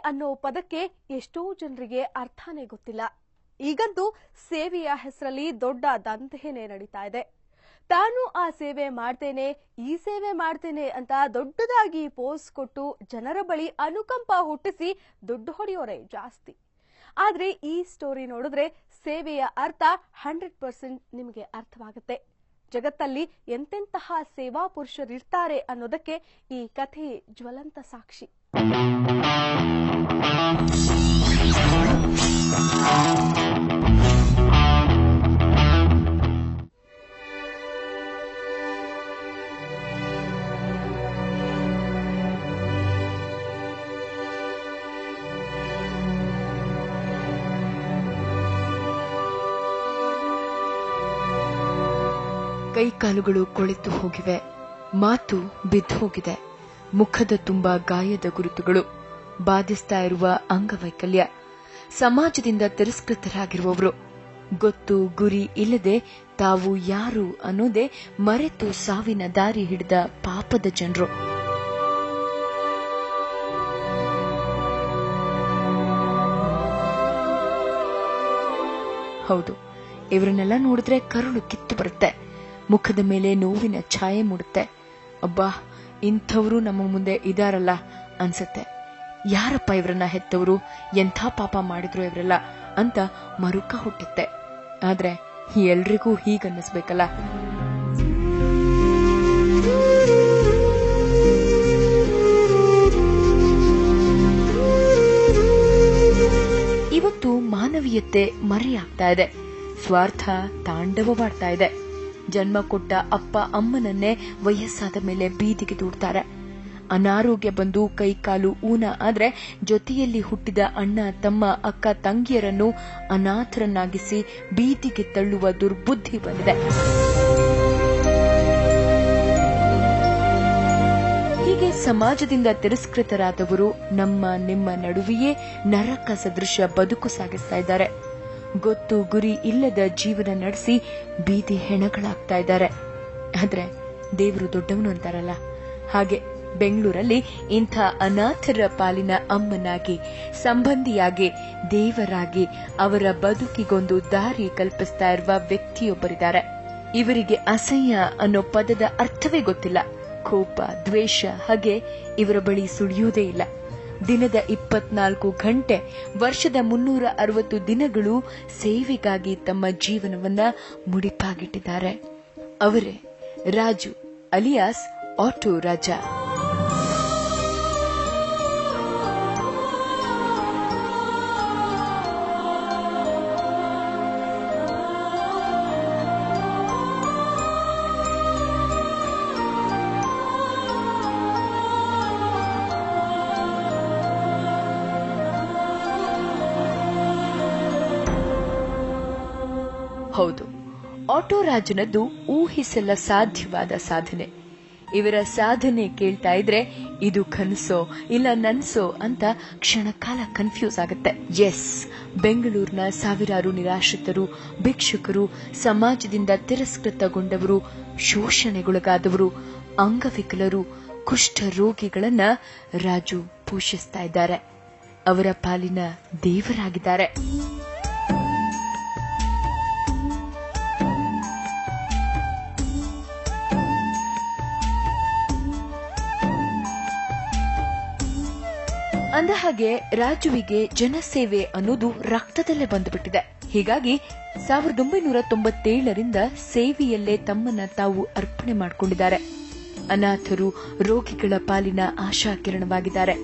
ಅನ್ನೋ ಪದಕ್ಕೆ ಎಷ್ಟೋ ಜನರಿಗೆ ಅರ್ಥನೇ ಗೊತ್ತಿಲ್ಲ. ಈಗಂತೂ ಸೇವೆಯ ಹೆಸರಲ್ಲಿ ದೊಡ್ಡ ದಂಧೆನೇ ನಡೀತಾ ಇದೆ. ತಾನು ಆ ಸೇವೆ ಮಾಡ್ತೇನೆ, ಈ ಸೇವೆ ಮಾಡ್ತೇನೆ ಅಂತ ದೊಡ್ಡದಾಗಿ ಪೋಸ್ ಕೊಟ್ಟು ಜನರ ಬಳಿ ಅನುಕಂಪ ಹುಟ್ಟಿಸಿ ದುಡ್ಡು ಹೊಡೆಯೋರೇ ಜಾಸ್ತಿ. ಆದ್ರೆ ಈ ಸ್ಟೋರಿ ನೋಡಿದ್ರೆ ಸೇವೆಯ ಅರ್ಥ 100% ನಿಮಗೆ ಅರ್ಥವಾಗುತ್ತೆ. ಜಗತ್ತಲ್ಲಿ ಎಂತೆಂತಹ ಸೇವಾ ಪುರುಷರಿರ್ತಾರೆ ಅನ್ನೋದಕ್ಕೆ ಈ ಕಥೆ ಜ್ವಲಂತ ಸಾಕ್ಷಿ. ಕೈಕಾಲುಗಳು ಕೊಳೆತು ಹೋಗಿವೆ, ಮಾತು ಬಿದ್ದು ಹೋಗಿದೆ, ಮುಖದ ತುಂಬಾ ಗಾಯದ ಗುರುತುಗಳು, ಬಾಧಿಸ್ತಾ ಇರುವ ಅಂಗವೈಕಲ್ಯ, ಸಮಾಜದಿಂದ ತಿರಸ್ಕೃತರಾಗಿರುವವರು, ಗೊತ್ತು ಗುರಿ ಇಲ್ಲದೆ ತಾವು ಯಾರು ಅನ್ನೋದೇ ಮರೆತು ಸಾವಿನ ದಾರಿ ಹಿಡಿದ ಪಾಪದ ಜನರು. ಹೌದು, ಇವರನ್ನೆಲ್ಲ ನೋಡಿದ್ರೆ ಕರುಳು ಕಿತ್ತು ಬರುತ್ತೆ, ಮುಖದ ಮೇಲೆ ನೋವಿನ ಛಾಯೆ ಮೂಡುತ್ತೆ. ಅಬ್ಬಾ, ಇಂಥವರು ನಮ್ಮ ಮುಂದೆ ಇದಾರಲ್ಲ ಅನ್ಸತ್ತೆ. ಯಾರಪ್ಪ ಇವರನ್ನ ಹೆತ್ತವರು, ಎಂಥ ಪಾಪ ಮಾಡಿದ್ರು ಇವರೆಲ್ಲ ಅಂತ ಮರುಕ ಹುಟ್ಟುತ್ತೆ. ಆದ್ರೆ ಎಲ್ರಿಗೂ ಹೀಗನ್ನಿಸ್ಬೇಕಲ್ಲ. ಇವತ್ತು ಮಾನವೀಯತೆ ಮರೆಯಾಗ್ತಾ ಇದೆ, ಸ್ವಾರ್ಥ ತಾಂಡವವಾಡ್ತಾ ಇದೆ. ಜನ್ಮ ಕೊಟ್ಟ ಅಪ್ಪ ಅಮ್ಮನನ್ನೇ ವಯಸ್ಸಾದ ಮೇಲೆ ಬೀದಿಗೆ ದೂಡ್ತಾರೆ. ಅನಾರೋಗ್ಯ ಬಂದು ಕೈಕಾಲು ಊನ ಆದ್ರೆ ಜೊತೆಯಲ್ಲಿ ಹುಟ್ಟಿದ ಅಣ್ಣ ತಮ್ಮ ಅಕ್ಕ ತಂಗಿಯರನ್ನು ಅನಾಥರನ್ನಾಗಿಸಿ ಬೀದಿಗೆ ತಳ್ಳುವ ದುರ್ಬುದ್ಧಿ ಬಂದಿದೆ. ಹೀಗೆ ಸಮಾಜದಿಂದ ತಿರಸ್ಕೃತರಾದವರು ನಮ್ಮ ನಿಮ್ಮ ನಡುವೆಯೇ ನರಕ ಸದೃಶ ಬದುಕು ಸಾಗಿಸ್ತಾ ಇದ್ದಾರೆ. ಗೊತ್ತು ಗುರಿ ಇಲ್ಲದ ಜೀವನ ನಡೆಸಿ ಬೀದಿ ಹೆಣಗಳಾಗ್ತಾ ಇದ್ದಾರೆ. ಆದ್ರೆ ದೇವರು ದೊಡ್ಡವನು ಅಂತಾರಲ್ಲ, ಹಾಗೆ ಬೆಂಗಳೂರಲ್ಲಿ ಇಂಥ ಅನಾಥರ ಪಾಲಿನ ಅಮ್ಮನಾಗಿ, ಸಂಬಂಧಿಯಾಗಿ, ದೇವರಾಗಿ ಅವರ ಬದುಕಿಗೊಂದು ದಾರಿ ಕಲ್ಪಿಸ್ತಾ ಇರುವ ವ್ಯಕ್ತಿಯೊಬ್ಬರಿದ್ದಾರೆ. ಇವರಿಗೆ ಅಸಹ್ಯ ಅನ್ನೋ ಪದದ ಅರ್ಥವೇ ಗೊತ್ತಿಲ್ಲ. ಕೋಪ, ದ್ವೇಷ ಹಾಗೆ ಇವರ ಬಳಿ ಸುಳಿಯುವುದೇ ಇಲ್ಲ. ದಿನದ 24 ಗಂಟೆ, ವರ್ಷದ 360 ದಿನಗಳು ಸೇವೆಗಾಗಿ ತಮ್ಮ ಜೀವನವನ್ನ ಮುಡಿಪಾಗಿಟ್ಟಿದ್ದಾರೆ. ಅವರೇ ರಾಜು ಅಲಿಯಾಸ್ ಆಟೋ ರಾಜ. ಹೌದು, ಆಟೋ ರಾಜನದ್ದು ಊಹಿಸಲ ಸಾಧ್ಯವಾದ ಸಾಧನೆ. ಇವರ ಸಾಧನೆ ಕೇಳ್ತಾ ಇದ್ರೆ ಇದು ಕನಸೋ ಇಲ್ಲ ನನ್ಸೋ ಅಂತ ಕ್ಷಣಕಾಲ ಕನ್ಫ್ಯೂಸ್ ಆಗುತ್ತೆ. ಎಸ್, ಬೆಂಗಳೂರಿನ ಸಾವಿರಾರು ನಿರಾಶ್ರಿತರು, ಭಿಕ್ಷುಕರು, ಸಮಾಜದಿಂದ ತಿರಸ್ಕೃತಗೊಂಡವರು, ಶೋಷಣೆಗೊಳಗಾದವರು, ಅಂಗವಿಕಲರು, ಕುಷ್ಠ ರೋಗಿಗಳನ್ನ ರಾಜು ಪೋಷಿಸ್ತಾ ಇದ್ದಾರೆ. ಅವರ ಪಾಲಿನ ದೇವರಾಗಿದ್ದಾರೆ. ಅಂದಹಾಗೆ ರಾಜುವಿಗೆ ಜನಸೇವೆ ಅನ್ನೋದು ರಕ್ತದಲ್ಲೇ ಬಂದುಬಿಟ್ಟಿದೆ. ಹೀಗಾಗಿ 1997ರಿಂದ ಸೇವೆಯಲ್ಲೇ ತಮ್ಮನ್ನ ತಾವು ಅರ್ಪಣೆ ಮಾಡಿಕೊಂಡಿದ್ದಾರೆ. ಅನಾಥರು, ರೋಗಿಗಳ ಪಾಲಿನ ಆಶಾಕಿರಣವಾಗಿದ್ದಾರೆ.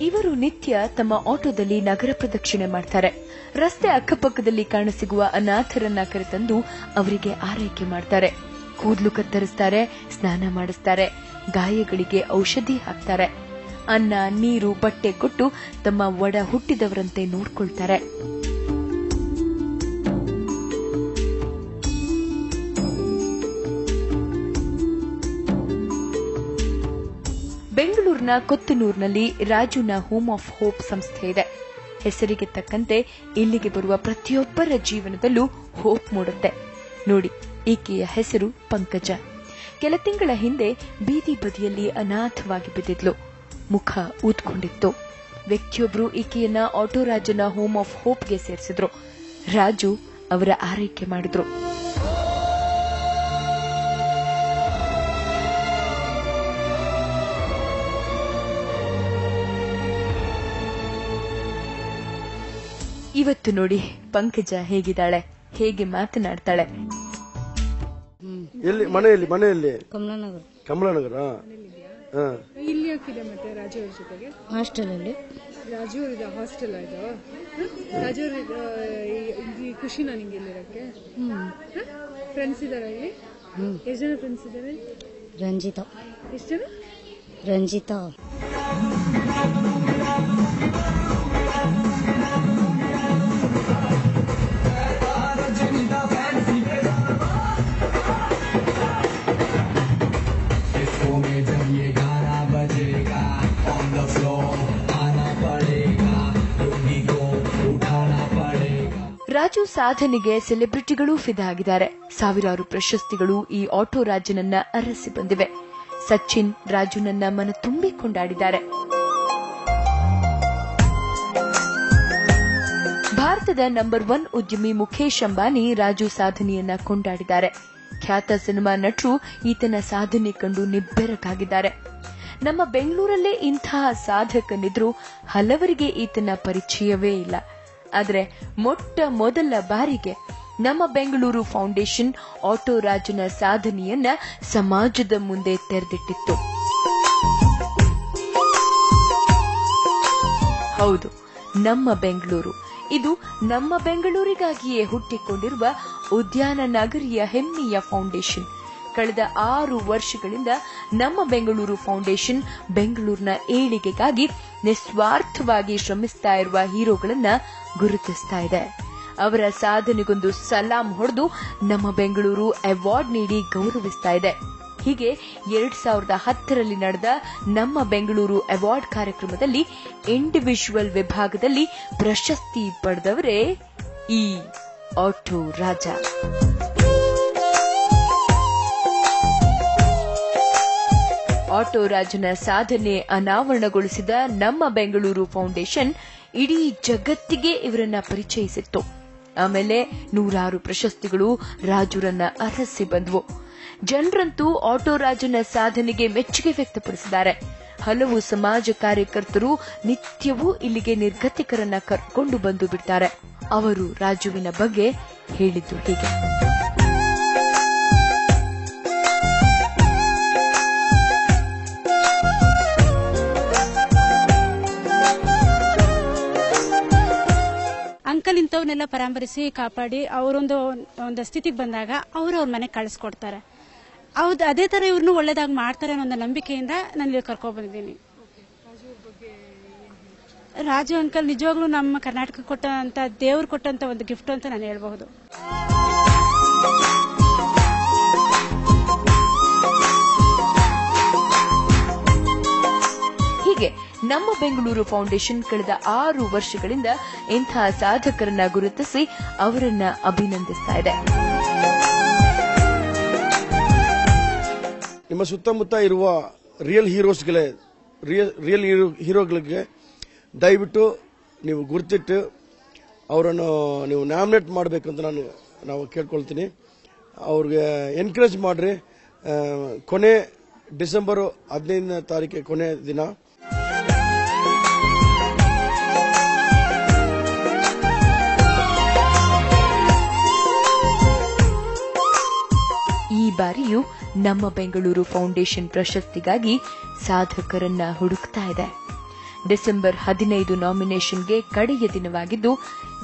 ಇವರು ನಿತ್ಯ ತಮ್ಮ ಆಟೋದಲ್ಲಿ ನಗರ ಪ್ರದಕ್ಷಿಣೆ ಮಾಡ್ತಾರೆ. ರಸ್ತೆ ಅಕ್ಕಪಕ್ಕದಲ್ಲಿ ಕಾಣಸಿಗುವ ಅನಾಥರನ್ನ ಕರೆತಂದು ಅವರಿಗೆ ಆರೈಕೆ ಮಾಡ್ತಾರೆ. ಕೂದಲು ಕತ್ತರಿಸ್ತಾರೆ, ಸ್ನಾನ ಮಾಡಿಸ್ತಾರೆ, ಗಾಯಗಳಿಗೆ ಔಷಧಿ ಹಾಕ್ತಾರೆ. ಅನ್ನ, ನೀರು, ಬಟ್ಟೆ ಕೊಟ್ಟು ತಮ್ಮ ಒಡ ಹುಟ್ಟಿದವರಂತೆ ನೋಡ್ಕೊಳ್ತಾರೆ. ಬೆಂಗಳೂರಿನ ಕೊತ್ತನೂರಿನಲ್ಲಿ ರಾಜುನ ಹೋಮ್ ಆಫ್ ಹೋಪ್ ಸಂಸ್ಥೆ ಇದೆ. ಹೆಸರಿಗೆ ತಕ್ಕಂತೆ ಇಲ್ಲಿಗೆ ಬರುವ ಪ್ರತಿಯೊಬ್ಬರ ಜೀವನದಲ್ಲೂ ಹೋಪ್ ಮೂಡುತ್ತೆ. ನೋಡಿ, ಈಕೆಯ ಹೆಸರು ಪಂಕಜ. ಕೆಲ ತಿಂಗಳ ಹಿಂದೆ ಬೀದಿ ಬದಿಯಲ್ಲಿ ಅನಾಥವಾಗಿ ಬಿದ್ದಿದ್ಲು. ಮುಖ ಊದ್ಕೊಂಡಿತ್ತು. ವ್ಯಕ್ತಿಯೊಬ್ಬರು ಈಕೆಯನ್ನ ಆಟೋರಾಜನ ಹೋಮ್ ಆಫ್ ಹೋಪ್ಗೆ ಸೇರಿಸಿದ್ರು. ರಾಜು ಅವರ ಆರೈಕೆ ಮಾಡಿದ್ರು. ಇವತ್ತು ನೋಡಿ ಪಂಕಜ ಹೇಗಿದ್ದಾಳೆ, ಹೇಗೆ ಮಾತನಾಡ್ತಾಳೆ. ಎಲ್ಲಿ ಮನೆಯಲ್ಲಿ ಕಮಲಾನಗರ. ಇಲ್ಲಿ ಹಾಕಿದೆ ಮತ್ತೆ ರಾಜು ಅವ್ರ ಜೊತೆಗೆ ಹಾಸ್ಟೆಲ್ ಅಲ್ಲಿ. ರಾಜು ಅವ್ರ ಹಾಸ್ಟೆಲ್ ಇದು. ರಾಜು ಅವ್ರ ಖುಷಿನಾ ನಿಂಗೆ ಇಲ್ಲಿರಕ್ಕೆ? ಫ್ರೆಂಡ್ಸ್ ಇದಾರ ಇಲ್ಲಿ? ಎಷ್ಟು ಜನ ಫ್ರೆಂಡ್ಸ್ ಇದಾರೆ? ರಂಜಿತಾ. ಎಷ್ಟು ಜನ? ರಂಜಿತಾ. ರಾಜು ಸಾಧನೆಗೆ ಸೆಲೆಬ್ರಿಟಿಗಳೂ ಫಿದಾ ಆಗಿದ್ದಾರೆ. ಸಾವಿರಾರು ಪ್ರಶಸ್ತಿಗಳು ಈ ಆಟೋ ರಾಜನನ್ನ ಅರಸಿ ಬಂದಿವೆ. ಸಚಿನ್ ರಾಜುನನ್ನ ಮನ ತುಂಬಿ ಕೊಂಡಾಡಿದ್ದಾರೆ. ಭಾರತದ ನಂಬರ್ 1 ಉದ್ಯಮಿ ಮುಖೇಶ್ ಅಂಬಾನಿ ರಾಜು ಸಾಧನೆಯನ್ನ ಕೊಂಡಾಡಿದ್ದಾರೆ. ಖ್ಯಾತ ಸಿನಿಮಾ ನಟರು ಈತನ ಸಾಧನೆ ಕಂಡು ನಿಬ್ಬೆರಗಾಗಿದ್ದಾರೆ. ನಮ್ಮ ಬೆಂಗಳೂರಲ್ಲೇ ಇಂತಹ ಸಾಧಕನಿದ್ರು ಹಲವರಿಗೆ ಈತನ ಪರಿಚಯವೇ ಇಲ್ಲ. ಆದರೆ ಮೊಟ್ಟ ಮೊದಲ ಬಾರಿಗೆ ನಮ್ಮ ಬೆಂಗಳೂರು ಫೌಂಡೇಶನ್ ಆಟೋ ರಾಜನ ಸಾಧನೆಯನ್ನ ಸಮಾಜದ ಮುಂದೆ ತೆರೆದಿಟ್ಟಿತ್ತು. ಹೌದು, ನಮ್ಮ ಬೆಂಗಳೂರು. ಇದು ನಮ್ಮ ಬೆಂಗಳೂರಿಗಾಗಿಯೇ ಹುಟ್ಟಿಕೊಂಡಿರುವ ಉದ್ಯಾನ ನಗರಿಯ ಹೆಮ್ಮೆಯ ಫೌಂಡೇಶನ್. ಕಳೆದ 6 ವರ್ಷಗಳಿಂದ ನಮ್ಮ ಬೆಂಗಳೂರು ಫೌಂಡೇಶನ್ ಬೆಂಗಳೂರಿನ ಏಳಿಗೆಗಾಗಿ ನಿಸ್ವಾರ್ಥವಾಗಿ ಶ್ರಮಿಸ್ತಾ ಇರುವ ಹೀರೋಗಳನ್ನ ಗುರುತಿಸ್ತಾ ಇದೆ. ಅವರ ಸಾಧನೆಗೊಂದು ಸಲಾಂ ಹೊಡೆದು ನಮ್ಮ ಬೆಂಗಳೂರು ಅವಾರ್ಡ್ ನೀಡಿ ಗೌರವಿಸ್ತಾ ಇದೆ. ಹೀಗೆ 2010ರಲ್ಲಿ ನಡೆದ ನಮ್ಮ ಬೆಂಗಳೂರು ಅವಾರ್ಡ್ ಕಾರ್ಯಕ್ರಮದಲ್ಲಿ ಇಂಡಿವಿಜುವಲ್ ವಿಭಾಗದಲ್ಲಿ ಪ್ರಶಸ್ತಿ ಪಡೆದವರೇ ಈ ಆಟೋ ರಾಜ. ಆಟೋ ರಾಜನ ಸಾಧನೆ ಅನಾವರಣಗೊಳಿಸಿದ ನಮ್ಮ ಬೆಂಗಳೂರು ಫೌಂಡೇಶನ್ ಇಡೀ ಜಗತ್ತಿಗೆ ಇವರನ್ನ ಪರಿಚಯಿಸಿತ್ತು. ಆಮೇಲೆ 100 ಪ್ರಶಸ್ತಿಗಳು ರಾಜುರನ್ನ ಅರಸಿ ಬಂದವು. ಜನರಂತೂ ಆಟೋ ರಾಜನ ಸಾಧನೆಗೆ ಮೆಚ್ಚುಗೆ ವ್ಯಕ್ತಪಡಿಸಿದ್ದಾರೆ. ಹಲವು ಸಮಾಜ ಕಾರ್ಯಕರ್ತರು ನಿತ್ಯವೂ ಇಲ್ಲಿಗೆ ನಿರ್ಗತಿಕರನ್ನ ಕರ್ಕೊಂಡು ಬಂದು ಬಿಡ್ತಾರೆ. ಅವರು ರಾಜುವಿನ ಬಗ್ಗೆ ಹೇಳಿದ್ದು ಹೀಗೆ. ಅಂಕಲ್ ಇಂಥವನ್ನೆಲ್ಲ ಪರಾಮರಿಸಿ ಕಾಪಾಡಿ ಅವರೊಂದು ಸ್ಥಿತಿಗೆ ಬಂದಾಗ ಅವ್ರ ಮನೆಗೆ ಕಳಿಸ್ಕೊಡ್ತಾರೆ. ಹೌದು, ಅದೇ ತರ ಇವ್ರನ್ನೂ ಒಳ್ಳೇದಾಗಿ ಮಾಡ್ತಾರೆ ಅನ್ನೋ ಒಂದು ನಂಬಿಕೆಯಿಂದ ನಾನು ಇಲ್ಲಿ ಕರ್ಕೊಂಡ್ ಬಂದಿದ್ದೀನಿ. ರಾಜು ಅಂಕಲ್ ನಿಜವಾಗ್ಲೂ ನಮ್ಮ ಕರ್ನಾಟಕ ಕೊಟ್ಟಂತ ದೇವ್ರು ಕೊಟ್ಟಂತ ಒಂದು ಗಿಫ್ಟ್ ಅಂತ ನಾನು ಹೇಳ್ಬಹುದು. ಹೀಗೆ ನಮ್ಮ ಬೆಂಗಳೂರು ಫೌಂಡೇಶನ್ ಕಳೆದ 6 ವರ್ಷಗಳಿಂದ ಇಂತಹ ಸಾಧಕರನ್ನ ಗುರುತಿಸಿ ಅವರನ್ನ ಅಭಿನಂದಿಸ್ತಾ ಇದೆ. ನಿಮ್ಮ ಸುತ್ತಮುತ್ತ ಇರುವ ರಿಯಲ್ ಹೀರೋಗಳಿಗೆ ದಯವಿಟ್ಟು ನೀವು ಗುರುತಿಟ್ಟು ಅವರನ್ನು ನೀವು ನಾಮಿನೇಟ್ ಮಾಡಬೇಕಂತ ನಾವು ಕೇಳ್ಕೊಳ್ತೀನಿ. ಅವ್ರಿಗೆ ಎನ್ಕರೇಜ್ ಮಾಡ್ರಿ. ಕೊನೆ ಡಿಸೆಂಬರ್ 15ನೇ ತಾರೀಕು ಕೊನೆ ದಿನ. ಈ ಬಾರಿಯೂ ನಮ್ಮ ಬೆಂಗಳೂರು ಫೌಂಡೇಶನ್ ಪ್ರಶಸ್ತಿಗಾಗಿ ಸಾಧಕರನ್ನ ಹುಡುಕ್ತಾ ಇದೆ. ಡಿಸೆಂಬರ್ 15 ನಾಮಿನೇಷನ್ಗೆ ಕಡೆಯ ದಿನವಾಗಿದ್ದು,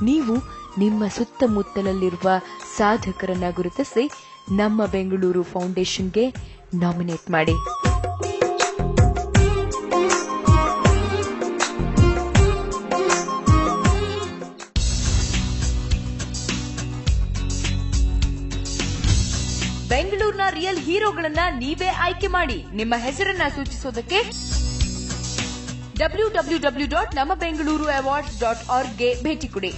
ನೀವು ನಿಮ್ಮ ಸುತ್ತಮುತ್ತಲಲ್ಲಿರುವ ಸಾಧಕರನ್ನ ಗುರುತಿಸಿ ನಮ್ಮ ಬೆಂಗಳೂರು ಫೌಂಡೇಶನ್ಗೆ ನಾಮಿನೇಟ್ ಮಾಡಿ. ಬೆಂಗಳೂರಿನ ರಿಯಲ್ ಹೀರೋಗಳನ್ನ ನೀವೇ ಆಯ್ಕೆ ಮಾಡಿ. ನಿಮ್ಮ ಹೆಸರನ್ನ ಸೂಚಿಸೋದಕ್ಕೆ www.namabengaluru awards.org ಗೆ ಭೇಟಿ ಕೊಡಿ.